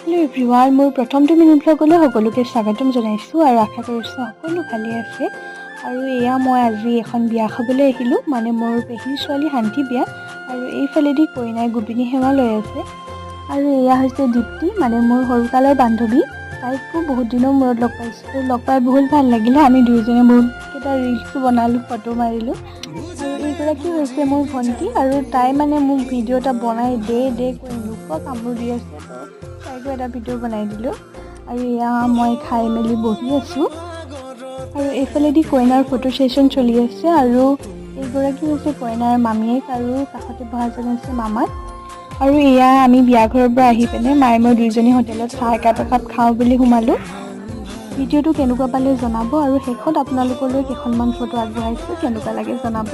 Hello everyone मोर प्रथम मिनि ब्लगলৈ সকলোকে স্বাগতম জনাইছোঁ আৰু আশা কৰিছোঁ সকলো ভালে আছে আৰু এয়া মই আজি এখন বিয়া খাবলৈ আহিলোঁ মানে মোৰ পেহীৰ ছোৱালী শান্তি বিয়া আৰু এইফালেদি কইনাই গোপিনী সেৱা লৈ আছে আৰু এয়া হৈছে দীপ্তি মানে মোৰ সৰুকালৰ বান্ধৱী তাইকো বহুত দিনৰ মূৰত লগ পাইছোঁ লগ পাই বহুত ভাল লাগিলে আমি দুইজনে বহুত কেইটা ৰিলছ বনালোঁ ফটো মাৰিলোঁ আৰু এইগৰাকী হৈছে মোৰ ভণ্টি আৰু তাই মানে মোক ভিডিঅ' এটা বনাই দে কৈ এনেকুৱা কামবোৰ দি আছে তাইকো এটা ভিডিঅ' বনাই দিলোঁ আৰু এয়া মই খাই মেলি বহি আছোঁ আৰু এইফালেদি কইনাৰ ফটো ছেশ্যন চলি আছে আৰু এইগৰাকী হৈছে কইনাৰ মামীয়েক আৰু কাষতে বহাজন আছে মামাক আৰু এয়া আমি বিয়া ঘৰৰ পৰা আহি পিনে মায়ে মই দুইজনী হোটেলত চাহ একাপ খাওঁ বুলি সোমালোঁ ভিডিঅ'টো কেনেকুৱা পালে জনাব আৰু শেষত আপোনালোকলৈ কেইখনমান ফটো আগবঢ়াইছোঁ কেনেকুৱা লাগে জনাব।